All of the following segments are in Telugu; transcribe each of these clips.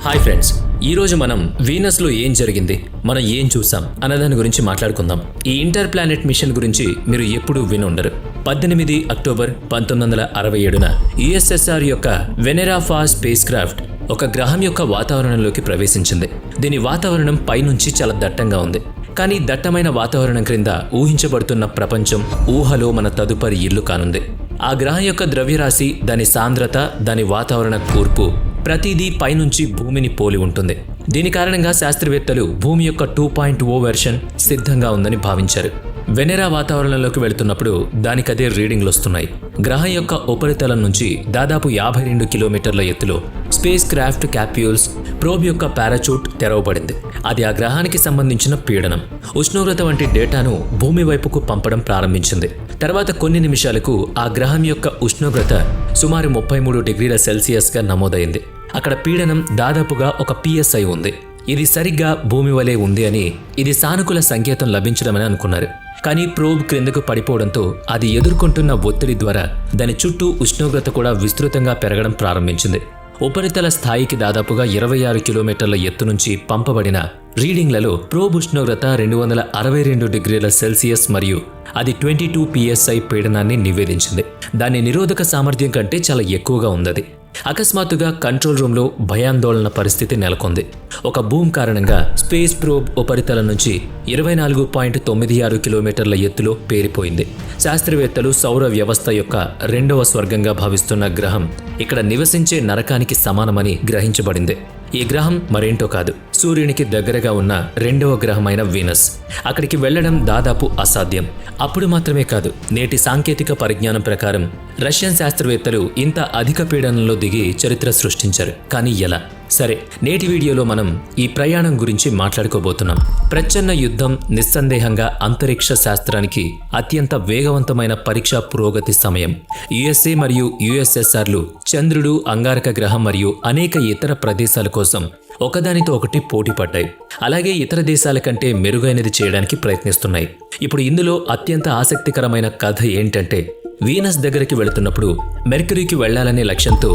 హాయ్ ఫ్రెండ్స్, ఈరోజు మనం వీనస్లో ఏం జరిగింది, మనం ఏం చూసాం అన్నదాని గురించి మాట్లాడుకుందాం. ఈ ఇంటర్ ప్లానెట్ మిషన్ గురించి మీరు ఎప్పుడూ విని ఉండరు. 18 అక్టోబర్ 1967న యుఎస్ఎస్ఆర్ యొక్క వెనెరా స్పేస్ క్రాఫ్ట్ ఒక గ్రహం యొక్క వాతావరణంలోకి ప్రవేశించింది. దీని వాతావరణం పైనుంచి చాలా దట్టంగా ఉంది. కానీ దట్టమైన వాతావరణం క్రింద ఊహించబడుతున్న ప్రపంచం ఊహలో మన తదుపరి ఇల్లు కానుంది. ఆ గ్రహం యొక్క ద్రవ్యరాశి, దాని సాంద్రత, దాని వాతావరణ కూర్పు ప్రతిదీ పైనుంచి భూమిని పోలి ఉంటుంది. దీని కారణంగా శాస్త్రవేత్తలు భూమి యొక్క 2.0 వెర్షన్ సిద్ధంగా ఉందని భావించారు. వెనెరా వాతావరణంలోకి వెళుతున్నప్పుడు దానికదే రీడింగ్లు వస్తున్నాయి. గ్రహం యొక్క ఉపరితలం నుంచి దాదాపు 52 కిలోమీటర్ల ఎత్తులో స్పేస్ క్రాఫ్ట్ క్యాప్యూల్స్ ప్రోబ్ యొక్క పారాచూట్ తెరవబడింది. అది ఆ గ్రహానికి సంబంధించిన పీడనం, ఉష్ణోగ్రత వంటి డేటాను భూమి వైపుకు పంపడం ప్రారంభించింది. తర్వాత కొన్ని నిమిషాలకు ఆ గ్రహం యొక్క ఉష్ణోగ్రత సుమారు 33 డిగ్రీల సెల్సియస్గా నమోదైంది. అక్కడ పీడనం దాదాపుగా ఒక PSI ఉంది. ఇది సరిగ్గా భూమి వలె ఉంది అని, ఇది సానుకూల సంకేతం లభించడమని అనుకున్నారు. కానీ ప్రోబ్ క్రిందకు పడిపోవడంతో అది ఎదుర్కొంటున్న ఒత్తిడి ద్వారా దాని చుట్టూ ఉష్ణోగ్రత కూడా విస్తృతంగా పెరగడం ప్రారంభించింది. ఉపరితల స్థాయికి దాదాపుగా 26 కిలోమీటర్ల ఎత్తు నుంచి పంపబడిన రీడింగ్లలో ప్రోబ్ ఉష్ణోగ్రత 262 డిగ్రీల సెల్సియస్ మరియు అది 22 PSI పీడనాన్ని నివేదించింది. దాని నిరోధక సామర్థ్యం కంటే చాలా ఎక్కువగా ఉంది. అకస్మాత్తుగా కంట్రోల్ రూమ్లో భయాందోళన పరిస్థితి నెలకొంది. ఒక బూమ్ కారణంగా స్పేస్ ప్రోబ్ ఉపరితలం నుంచి 24.96 కిలోమీటర్ల ఎత్తులో పేరిపోయింది. శాస్త్రవేత్తలు సౌర వ్యవస్థ యొక్క రెండవ స్వర్గంగా భావిస్తున్న గ్రహం ఇక్కడ నివసించే నరకానికి సమానమని గ్రహించబడింది. ఈ గ్రహం మరేంటో కాదు, సూర్యునికి దగ్గరగా ఉన్న రెండవ గ్రహమైన వీనస్. అక్కడికి వెళ్లడం దాదాపు అసాధ్యం. అప్పుడు మాత్రమే కాదు, నేటి సాంకేతిక పరిజ్ఞానం ప్రకారం రష్యన్ శాస్త్రవేత్తలు ఇంత అధిక పీడనంలో దిగి చరిత్ర సృష్టించారు. కానీ ఎలా? సరే, నేటి వీడియోలో మనం ఈ ప్రయాణం గురించి మాట్లాడుకోబోతున్నాం. ప్రచ్ఛన్న యుద్ధం నిస్సందేహంగా అంతరిక్ష శాస్త్రానికి అత్యంత వేగవంతమైన పరీక్షా పురోగతి సమయం. USA మరియు USSRలు చంద్రుడు, అంగారక గ్రహం మరియు అనేక ఇతర ప్రదేశాల కోసం ఒకదానితో ఒకటి పోటీ పడ్డాయి. అలాగే ఇతర దేశాల కంటే మెరుగైనది చేయడానికి ప్రయత్నిస్తున్నాయి. ఇప్పుడు ఇందులో అత్యంత ఆసక్తికరమైన కథ ఏంటంటే, వీనస్ దగ్గరికి వెళుతున్నప్పుడు మెర్క్యూరీకి వెళ్లాలనే లక్ష్యంతో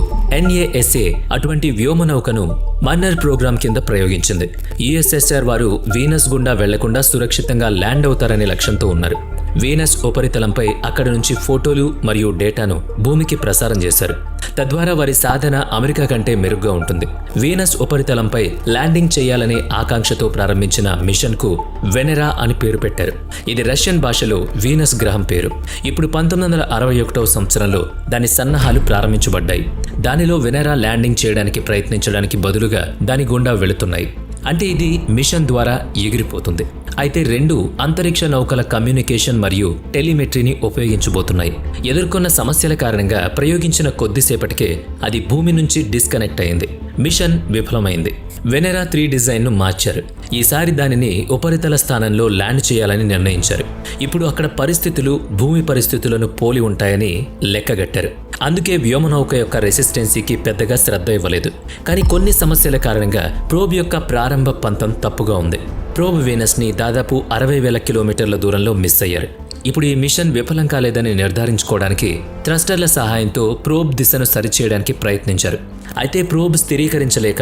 NASA అటువంటి వ్యోమనౌకను మన్నర్ ప్రోగ్రాం కింద ప్రయోగించింది. USSR వారు వీనస్ గుండా వెళ్లకుండా సురక్షితంగా ల్యాండ్ అవుతారనే లక్ష్యంతో ఉన్నారు. వీనస్ ఉపరితలంపై అక్కడి నుంచి ఫోటోలు మరియు డేటాను భూమికి ప్రసారం చేశారు. తద్వారా వారి సాధన అమెరికా కంటే మెరుగ్గా ఉంటుంది. వీనస్ ఉపరితలంపై ల్యాండింగ్ చేయాలనే ఆకాంక్షతో ప్రారంభించిన మిషన్కు వెనెరా అని పేరు పెట్టారు. ఇది రష్యన్ భాషలో వీనస్ గ్రహం పేరు. ఇప్పుడు 1961వ సంవత్సరంలో దాని సన్నాహాలు ప్రారంభించబడ్డాయి. దానిలో వెనెరా ల్యాండింగ్ చేయడానికి ప్రయత్నించడానికి బదులుగా దాని గుండా వెళుతున్నాయి. అంటే ఇది మిషన్ ద్వారా ఎగిరిపోతుంది. అయితే రెండు అంతరిక్ష నౌకల కమ్యూనికేషన్ మరియు టెలిమెట్రీని ఉపయోగించబోతున్నాయి. ఎదుర్కొన్న సమస్యల కారణంగా ప్రయోగించిన కొద్దిసేపటికే అది భూమి నుంచి డిస్కనెక్ట్ అయింది. మిషన్ విఫలమైంది. వెనెరా 3 డిజైన్ను మార్చారు. ఈసారి దానిని ఉపరితల స్థానంలో ల్యాండ్ చేయాలని నిర్ణయించారు. ఇప్పుడు అక్కడ పరిస్థితులు భూమి పరిస్థితులను పోలి ఉంటాయని లెక్కగట్టారు. అందుకే వ్యోమనౌక యొక్క రెసిస్టెన్సీకి పెద్దగా శ్రద్ధ ఇవ్వలేదు. కానీ కొన్ని సమస్యల కారణంగా ప్రోబ్ యొక్క ప్రారంభ పంతం తప్పుగా ఉంది. ప్రోబ్ వీనస్ని దాదాపు 60,000 కిలోమీటర్ల దూరంలో మిస్ అయ్యారు. ఇప్పుడు ఈ మిషన్ విఫలం కాలేదని నిర్ధారించుకోవడానికి థ్రస్టర్ల సహాయంతో ప్రోబ్ దిశను సరిచేయడానికి ప్రయత్నించారు. అయితే ప్రోబ్ స్థిరీకరించలేక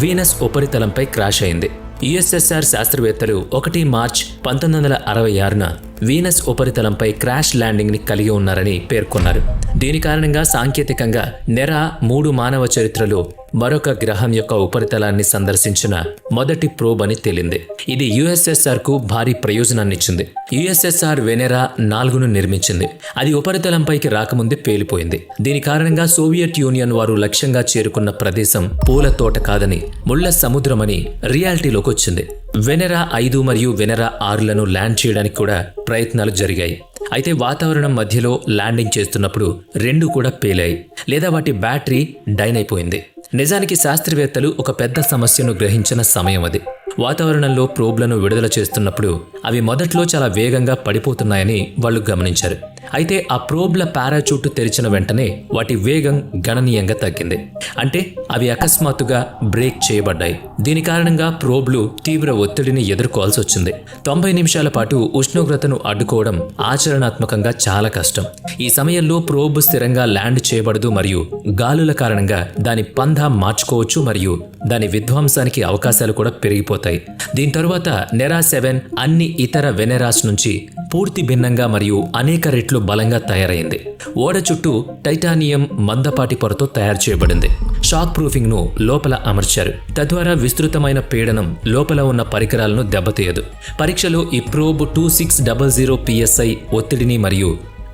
వీనస్ ఉపరితలంపై క్రాష్ అయింది. USSR శాస్త్రవేత్తలు 1 మార్చ్ 1966న వీనస్ ఉపరితలంపై క్రాష్ ల్యాండింగ్ని కలిగి ఉన్నారని పేర్కొన్నారు. దీని కారణంగా సాంకేతికంగా నెరా 3 మానవ చరిత్రలో మరొక గ్రహం యొక్క ఉపరితలాన్ని సందర్శించిన మొదటి ప్రోబ్ అని తేలింది. ఇది USSRకు భారీ ప్రయోజనాన్నిచ్చింది. USSR వెనెరా 4ను నిర్మించింది. అది ఉపరితలంపైకి రాకముందే పేలిపోయింది. దీని కారణంగా సోవియట్ యూనియన్ వారు లక్ష్యంగా చేరుకున్న ప్రదేశం పూల తోట కాదని, ముళ్ల సముద్రమని రియాలిటీలోకి వచ్చింది. వెనెరా 5 మరియు వెనెరా 6లను ల్యాండ్ చేయడానికి కూడా ప్రయత్నాలు జరిగాయి. అయితే వాతావరణం మధ్యలో ల్యాండింగ్ చేస్తున్నప్పుడు రెండు కూడా పేలాయి, లేదా వాటి బ్యాటరీ డైన్ అయిపోయింది. నిజానికి శాస్త్రవేత్తలు ఒక పెద్ద సమస్యను గ్రహించిన సమయం అది. వాతావరణంలో ప్రోబ్లను విడుదల చేస్తున్నప్పుడు అవి మొదట్లో చాలా వేగంగా పడిపోతున్నాయని వాళ్ళు గమనించారు. అయితే ఆ ప్రోబ్ల పారాచూట్ తెరిచిన వెంటనే వాటి వేగం గణనీయంగా తగ్గింది. అంటే అవి అకస్మాత్తుగా బ్రేక్ చేయబడ్డాయి. దీని కారణంగా ప్రోబ్లు తీవ్ర ఒత్తిడిని ఎదుర్కోవాల్సి వచ్చింది. 90 నిమిషాల పాటు ఉష్ణోగ్రతను అడ్డుకోవడం ఆచరణాత్మకంగా చాలా కష్టం. ఈ సమయంలో ప్రోబ్ స్థిరంగా ల్యాండ్ చేయబడదు మరియు గాలుల కారణంగా దాని పంథా మార్చుకోవచ్చు మరియు దాని విధ్వంసానికి అవకాశాలు కూడా పెరిగిపోతాయి. దీని తరువాత నెరా 7 అన్ని ఇతర వెనెరాస్ నుంచి పూర్తి భిన్నంగా మరియు అనేక రెట్లు బలంగా తయారైంది. ఓడ చుట్టూ టైటానియం మందపాటి పొరతో తయారు చేయబడింది. షాక్ ప్రూఫింగ్ ను లోపల అమర్చారు. తద్వారా విస్తృతమైన పీడనం లోపల ఉన్న పరికరాలను దెబ్బతీయదు. పరీక్షలో ఈ ప్రోబ్ 2600 PSI ఒత్తిడిని మరియు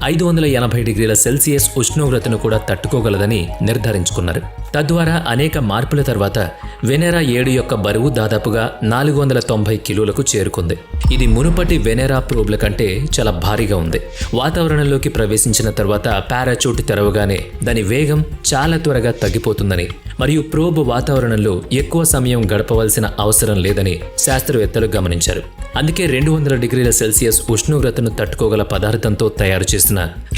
580 డిగ్రీల సెల్సియస్ ఉష్ణోగ్రతను కూడా తట్టుకోగలదని నిర్ధారించుకున్నారు. తద్వారా అనేక మార్పుల తర్వాత వెనెరా 7 యొక్క బరువు దాదాపుగా 490 కిలోలకు చేరుకుంది. ఇది మునుపటి వెనెరా ప్రోబ్ల కంటే చాలా భారీగా ఉంది. వాతావరణంలోకి ప్రవేశించిన తర్వాత పారాచూట్ తెరవగానే దాని వేగం చాలా త్వరగా తగ్గిపోతుందని మరియు ప్రోబ్ వాతావరణంలో ఎక్కువ సమయం గడపవలసిన అవసరం లేదని శాస్త్రవేత్తలు గమనించారు. అందుకే 200 డిగ్రీల సెల్సియస్ ఉష్ణోగ్రతను తట్టుకోగల పదార్థంతో తయారు చేసిన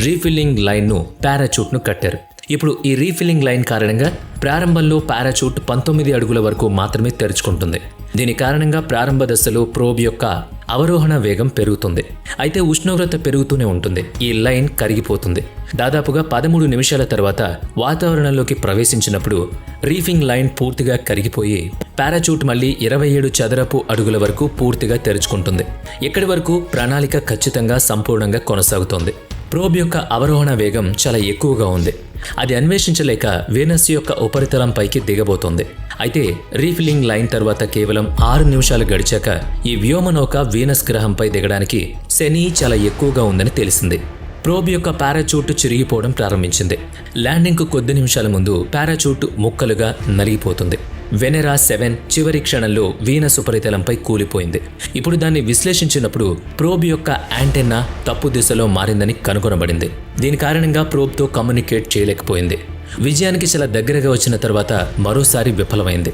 రీఫిల్లింగ్ లైన్ను పారాచూట్ను కట్టారు. ఇప్పుడు ఈ రీఫిల్లింగ్ లైన్ కారణంగా ప్రారంభంలో పారాచూట్ 19 అడుగుల వరకు మాత్రమే తెరుచుకుంటుంది. దీని కారణంగా ప్రారంభ దశలో ప్రోబ్ యొక్క అవరోహణ వేగం పెరుగుతుంది. అయితే ఉష్ణోగ్రత పెరుగుతూనే ఉంటుంది. ఈ లైన్ కరిగిపోతుంది. దాదాపుగా 13 నిమిషాల తర్వాత వాతావరణంలోకి ప్రవేశించినప్పుడు రీఫింగ్ లైన్ పూర్తిగా కరిగిపోయి పారాచూట్ మళ్ళీ 27 చదరపు అడుగుల వరకు పూర్తిగా తెరుచుకుంటుంది. ఇక్కడి వరకు ప్రణాళిక ఖచ్చితంగా సంపూర్ణంగా కొనసాగుతోంది. ప్రోబ్ యొక్క అవరోహణ వేగం చాలా ఎక్కువగా ఉంది. అది అన్వేషించలేక వీనస్ యొక్క ఉపరితలంపైకి దిగబోతోంది. అయితే రీఫిల్లింగ్ లైన్ తర్వాత కేవలం 6 నిమిషాలు గడిచాక ఈ వ్యోమనౌక వీనస్ గ్రహంపై దిగడానికి శని చాలా ఎక్కువగా ఉందని తెలిసింది. ప్రోబ్ యొక్క పారాచూట్ చిరిగిపోవడం ప్రారంభించింది. ల్యాండింగ్కు కొద్ది నిమిషాల ముందు పారాచూట్ ముక్కలుగా నలిగిపోతుంది. వెనెరా 7 చివరి క్షణంలో వీనస్ ఉపరితలంపై కూలిపోయింది. ఇప్పుడు దాన్ని విశ్లేషించినప్పుడు ప్రోబ్ యొక్క యాంటెన్నా తప్పు దిశలో మారిందని కనుగొనబడింది. దీని కారణంగా ప్రోబ్తో కమ్యూనికేట్ చేయలేకపోయింది. విజయానికి చాలా దగ్గరగా వచ్చిన తర్వాత మరోసారి విఫలమైంది.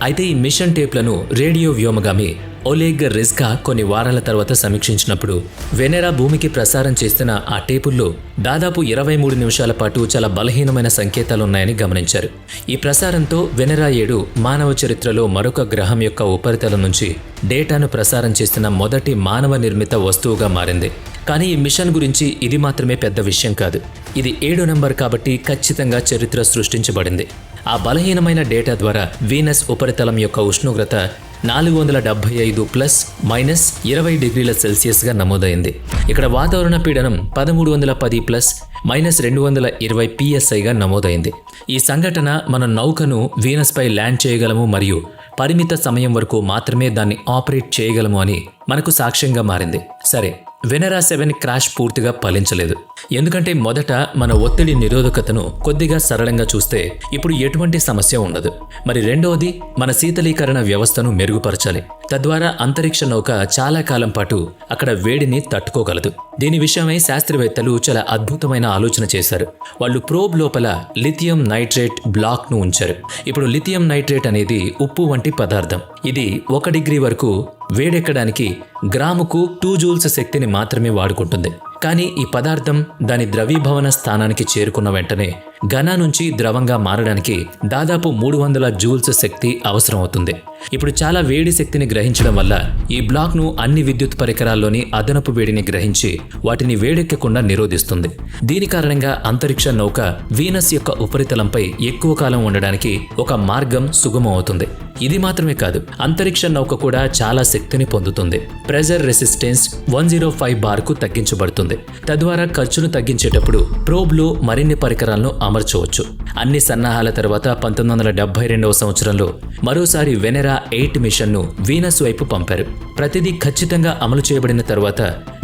అయితే ఈ మిషన్ టేప్లను రేడియో వ్యోమగామి ఒలెగ్ రిజ్కా కొన్ని వారాల తర్వాత సమీక్షించినప్పుడు వెనెరా భూమికి ప్రసారం చేస్తున్న ఆ టేపుల్లో దాదాపు 23 నిమిషాల పాటు చాలా బలహీనమైన సంకేతాలున్నాయని గమనించారు. ఈ ప్రసారంతో వెనెరా 7 మానవ చరిత్రలో మరొక గ్రహం యొక్క ఉపరితలం నుంచి డేటాను ప్రసారం చేస్తున్న మొదటి మానవ నిర్మిత వస్తువుగా మారింది. కానీ ఈ మిషన్ గురించి ఇది మాత్రమే పెద్ద విషయం కాదు. ఇది 7 నెంబర్ కాబట్టి ఖచ్చితంగా చరిత్ర సృష్టించబడింది. ఆ బలహీనమైన డేటా ద్వారా వీనస్ ఉపరితలం యొక్క ఉష్ణోగ్రత 475 ± 20 డిగ్రీల సెల్సియస్గా నమోదైంది. ఇక్కడ వాతావరణ పీడనం 1310 ± 220 PSIగా నమోదైంది. ఈ సంఘటన మన నౌకను వీనస్పై ల్యాండ్ చేయగలము మరియు పరిమిత సమయం వరకు మాత్రమే దాన్ని ఆపరేట్ చేయగలము అని మనకు సాక్ష్యంగా మారింది. సరే, వెనెరా 7 క్రాష్ పూర్తిగా ఫలించలేదు. ఎందుకంటే మొదట మన ఒత్తిడి నిరోధకతను కొద్దిగా సరళంగా చూస్తే ఇప్పుడు ఎటువంటి సమస్య ఉండదు. మరి రెండవది, మన శీతలీకరణ వ్యవస్థను మెరుగుపరచాలి. తద్వారా అంతరిక్ష నౌక చాలా కాలం పాటు అక్కడ వేడిని తట్టుకోగలదు. దీని విషయమై శాస్త్రవేత్తలు చాలా అద్భుతమైన ఆలోచన చేశారు. వాళ్ళు ప్రోబ్ లోపల లిథియం నైట్రేట్ బ్లాక్ను ఉంచారు. ఇప్పుడు లిథియం నైట్రేట్ అనేది ఉప్పు వంటి పదార్థం. ఇది 1 డిగ్రీ వరకు వేడెక్కడానికి గ్రాముకు 2 జూల్స్ శక్తిని మాత్రమే వాడుకుంటుంది. కానీ ఈ పదార్థం దాని ద్రవీభవన స్థానానికి చేరుకున్న వెంటనే ఘన నుంచి ద్రవంగా మారడానికి దాదాపు 300 జూల్స్ శక్తి అవసరం అవుతుంది. ఇప్పుడు చాలా వేడి శక్తిని గ్రహించడం వల్ల ఈ బ్లాక్ను అన్ని విద్యుత్ పరికరాల్లోని అదనపు వేడిని గ్రహించి వాటిని వేడెక్కకుండా నిరోధిస్తుంది. దీని కారణంగా అంతరిక్ష నౌక వీనస్ యొక్క ఉపరితలంపై ఎక్కువ కాలం ఉండడానికి ఒక మార్గం సుగమం అవుతుంది. ఇది మాత్రమే కాదు, అంతరిక్ష నౌక కూడా చాలా శక్తిని పొందుతుంది. ప్రెజర్ రెసిస్టెన్స్ 105 బార్కు తగ్గించబడుతుంది. తద్వారా ఖర్చును తగ్గించేటప్పుడు ప్రోబ్లో మరిన్ని పరికరాలను అమర్చవచ్చు. అన్ని సన్నాహాల తర్వాత 1972వ సంవత్సరంలో మరోసారి వెనెరా 8 మిషన్ను వీనస్ వైపు పంపారు. ప్రతిదీ ఖచ్చితంగా అమలు చేయబడిన తర్వాత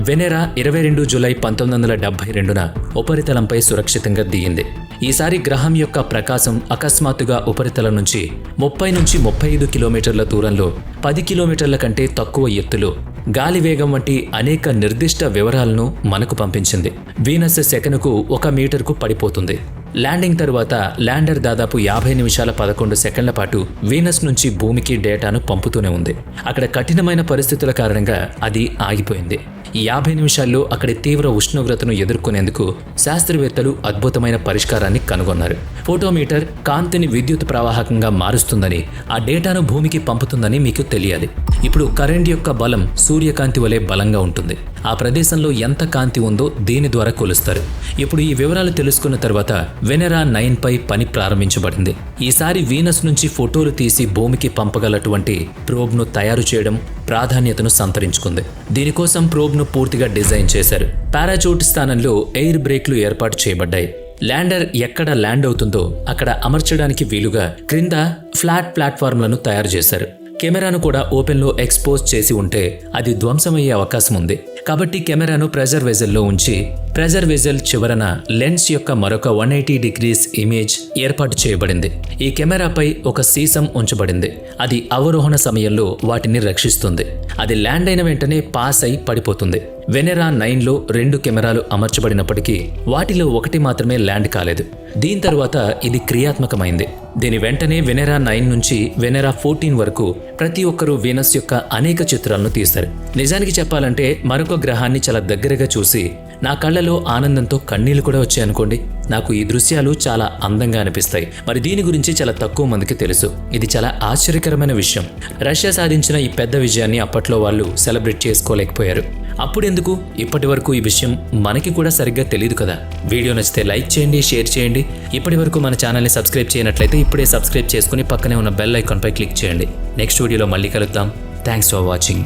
వెనెరా 22 జూలై 1972న ఉపరితలంపై సురక్షితంగా దిగింది. ఈసారి గ్రహం యొక్క ప్రకాశం అకస్మాత్తుగా ఉపరితలం నుంచి 30 నుంచి 35 కిలోమీటర్ల దూరంలో 10 కిలోమీటర్ల కంటే తక్కువ ఎత్తులో గాలి వేగం వంటి అనేక నిర్దిష్ట వివరాలను మనకు పంపించింది. వీనస్ సెకనుకు 1 మీటర్కు పడిపోతుంది. ల్యాండింగ్ తరువాత ల్యాండర్ దాదాపు 50 నిమిషాల 11 సెకండ్ల పాటు వీనస్ నుంచి భూమికి డేటాను పంపుతూనే ఉంది. అక్కడ కఠినమైన పరిస్థితుల కారణంగా అది ఆగిపోయింది. 50 నిమిషాల్లో అక్కడి తీవ్ర ఉష్ణోగ్రతను ఎదుర్కొనేందుకు శాస్త్రవేత్తలు అద్భుతమైన పరిష్కారాన్ని కనుగొన్నారు. ఫోటోమీటర్ కాంతిని విద్యుత్ ప్రవాహకంగా మారుస్తుందని, ఆ డేటాను భూమికి పంపుతుందని మీకు తెలియాలి. ఇప్పుడు కరెంట్ యొక్క బలం సూర్యకాంతి వలె బలంగా ఉంటుంది. ఆ ప్రదేశంలో ఎంత కాంతి ఉందో దీని ద్వారా కొలుస్తారు. ఇప్పుడు ఈ వివరాలు తెలుసుకున్న తర్వాత వెనెరా 9 పై పని ప్రారంభించబడింది. ఈసారి వీనస్ నుంచి ఫోటోలు తీసి భూమికి పంపగలటువంటి ప్రోబ్ను తయారు చేయడం ప్రాధాన్యతను సంతరించుకుంది. దీనికోసం ప్రోబ్ను పూర్తిగా డిజైన్ చేశారు. పారాచూట్ స్థానంలో ఎయిర్ బ్రేక్లు ఏర్పాటు చేయబడ్డాయి. ల్యాండర్ ఎక్కడ ల్యాండ్ అవుతుందో అక్కడ అమర్చడానికి వీలుగా క్రింద ఫ్లాట్ ప్లాట్ఫామ్లను తయారు చేశారు. కెమెరాను కూడా ఓపెన్లో ఎక్స్పోజ్ చేసి ఉంటే అది ధ్వంసమయ్యే అవకాశం ఉంది. కాబట్టి కెమెరాను ప్రెజర్ వెజల్లో ఉంచి ప్రెజర్ వెజల్ చివరన లెన్స్ యొక్క మరొక 180 డిగ్రీస్ ఇమేజ్ ఏర్పాటు చేయబడింది. ఈ కెమెరాపై ఒక సీసం ఉంచబడింది. అది అవరోహణ సమయంలో వాటిని రక్షిస్తుంది. అది ల్యాండ్ అయిన వెంటనే పాస్ అయి పడిపోతుంది. వెనెరా 9లో 2 కెమెరాలు అమర్చబడినప్పటికీ వాటిలో ఒకటి మాత్రమే ల్యాండ్ కాలేదు. దీని తర్వాత ఇది క్రియాత్మకమైంది. దీని వెంటనే వెనెరా 9 నుంచి వెనెరా 14 వరకు ప్రతి ఒక్కరూ వీనస్ యొక్క అనేక చిత్రాలను తీశారు. నిజానికి చెప్పాలంటే మరొక గ్రహాన్ని చాలా దగ్గరగా చూసి నా కళ్ళలో ఆనందంతో కన్నీళ్లు కూడా వచ్చాయనుకోండి. నాకు ఈ దృశ్యాలు చాలా అందంగా అనిపిస్తాయి. మరి దీని గురించి చాలా తక్కువ మందికి తెలుసు. ఇది చాలా ఆశ్చర్యకరమైన విషయం. రష్యా సాధించిన ఈ పెద్ద విజయాన్ని అప్పట్లో వాళ్ళు సెలబ్రేట్ చేసుకోలేకపోయారు. అప్పుడెందుకు? ఇప్పటి వరకు ఈ విషయం మనకి కూడా సరిగ్గా తెలియదు కదా. వీడియో నచ్చితే లైక్ చేయండి, షేర్ చేయండి. ఇప్పటి వరకు మన ఛానల్ని సబ్స్క్రైబ్ చేయనట్లయితే ఇప్పుడే సబ్స్క్రైబ్ చేసుకుని పక్కనే ఉన్న బెల్ ఐకాన్పై క్లిక్ చేయండి. నెక్స్ట్ వీడియోలో మళ్ళీ కలుద్దాం. Thanks for watching.